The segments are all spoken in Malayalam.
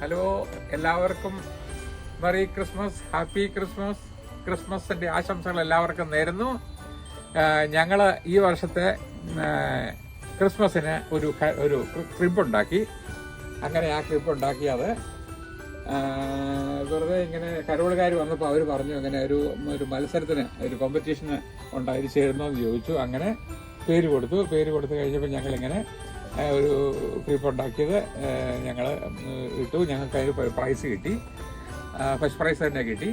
ഹലോ, എല്ലാവർക്കും മെറി ക്രിസ്മസ്, ഹാപ്പി ക്രിസ്മസ്. ക്രിസ്മസിൻ്റെ ആശംസകൾ എല്ലാവർക്കും നേരുന്നു. ഞങ്ങൾ ഈ വർഷത്തെ ക്രിസ്മസിന് ഒരു ക്രിപ്പ് ഉണ്ടാക്കി. അങ്ങനെ ആ ക്രിപ്പ് ഉണ്ടാക്കിയത് വെറുതെ ഇങ്ങനെ കരോളുകാർ വന്നപ്പോൾ അവർ പറഞ്ഞു ഇങ്ങനെ ഒരു മത്സരത്തിന്, ഒരു കോമ്പറ്റീഷന് ഉണ്ടായി ചേരുന്നോന്ന് ചോദിച്ചു. അങ്ങനെ പേര് കൊടുത്തു കഴിഞ്ഞപ്പോൾ ഞങ്ങളിങ്ങനെ ഒരു ക്രിപ്പ് ഉണ്ടാക്കിയത് ഞങ്ങൾ ഇട്ടു. ഞങ്ങൾക്ക് അതിന് പ്രൈസ് കിട്ടി, ഫസ്റ്റ് പ്രൈസ് തന്നെ കിട്ടി.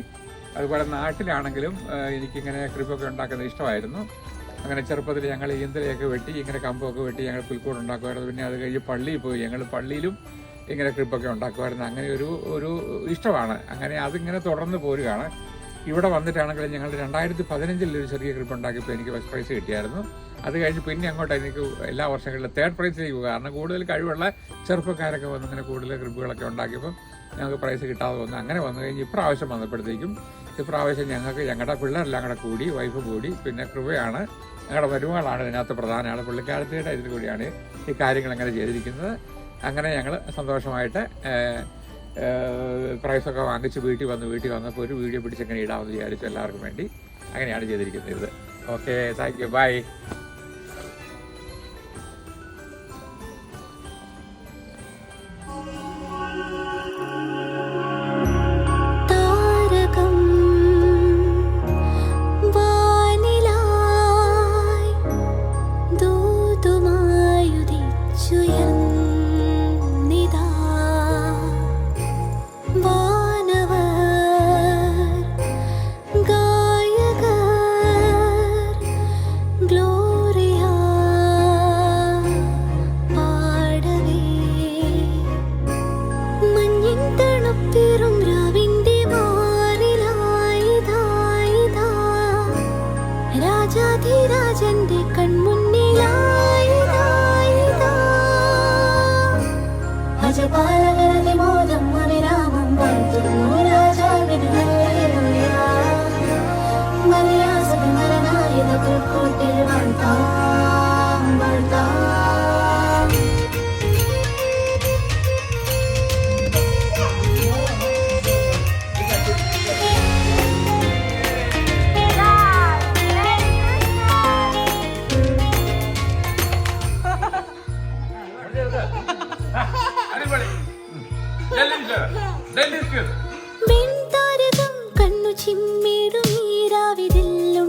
അതുപോലെ നാട്ടിലാണെങ്കിലും എനിക്കിങ്ങനെ ക്രിപ്പൊക്കെ ഉണ്ടാക്കുന്നത് ഇഷ്ടമായിരുന്നു. അങ്ങനെ ചെറുപ്പത്തിൽ ഞങ്ങൾ ഈന്തലയൊക്കെ വെട്ടി, ഇങ്ങനെ കമ്പൊക്കെ വെട്ടി ഞങ്ങൾ പുൽക്കൂട് ഉണ്ടാക്കുമായിരുന്നു. പിന്നെ അത് കഴിഞ്ഞ് പള്ളിയിൽ പോയി ഞങ്ങൾ പള്ളിയിലും ഇങ്ങനെ ക്രിപ്പൊക്കെ ഉണ്ടാക്കുമായിരുന്നു. അങ്ങനെ ഒരു ഇഷ്ടമാണ്. അങ്ങനെ അതിങ്ങനെ തുടർന്ന് പോരുകയാണ്. ഇവിടെ വന്നിട്ടാണെങ്കിലും ഞങ്ങൾ 2015 ഒരു ചെറിയ ക്രിപ്പ് ഉണ്ടാക്കിയപ്പോൾ എനിക്ക് ഫസ്റ്റ് പ്രൈസ് കിട്ടിയായിരുന്നു. അത് കഴിഞ്ഞ് പിന്നെ അങ്ങോട്ട് എനിക്ക് എല്ലാ വർഷങ്ങളിലും തേർഡ് പ്രൈസിലേക്ക് പോകുക. കാരണം കൂടുതൽ കഴിവുള്ള ചെറുപ്പക്കാരൊക്കെ വന്ന് ഇങ്ങനെ കൂടുതൽ ക്രിപ്പുകളൊക്കെ ഉണ്ടാക്കിയപ്പോൾ ഞങ്ങൾക്ക് പ്രൈസ് കിട്ടാതെ വന്നു. അങ്ങനെ വന്നു കഴിഞ്ഞ് ഇപ്രാവശ്യം വന്നപ്പോഴത്തേക്കും ഞങ്ങളുടെ പിള്ളേരെല്ലാം കൂടെ കൂടി, വൈഫ് കൂടി, പിന്നെ കൃപയാണ് ഞങ്ങളുടെ മരുമകളാണ് ഇതിനകത്ത് പ്രധാനമാണ്. പുള്ളിക്കാരത്തിയുടെ ഇതിൽ കൂടിയാണ് ഈ കാര്യങ്ങൾ അങ്ങനെ ചെയ്തിരിക്കുന്നത്. അങ്ങനെ ഞങ്ങൾ സന്തോഷമായിട്ട് പ്രൈസൊക്കെ വാങ്ങിച്ച് വീട്ടിൽ വന്നപ്പോൾ ഒരു വീഡിയോ പിടിച്ചങ്ങനെ ഇടാമെന്ന് വിചാരിച്ചു എല്ലാവർക്കും വേണ്ടി. അങ്ങനെയാണ് ചെയ്തിരിക്കുന്നത് ഇത്. Okay, thank you, bye. രാജാധിരാജന്റെ കൺമുന്നിലായിതാ അജപാലകരതി മോദം അവിരാമം വാഴ്ത്തുന്നു രാജാവിന് ഹല്ലേലൂയ. മരിയാസമരനായ പുൽക്കൂട്ടിൽ വാഴ്ത്താം വാഴ്ത്താം. വെൺതാരകം കണ്ണു ചിമ്മിടും ഈരാവിതെല്ലും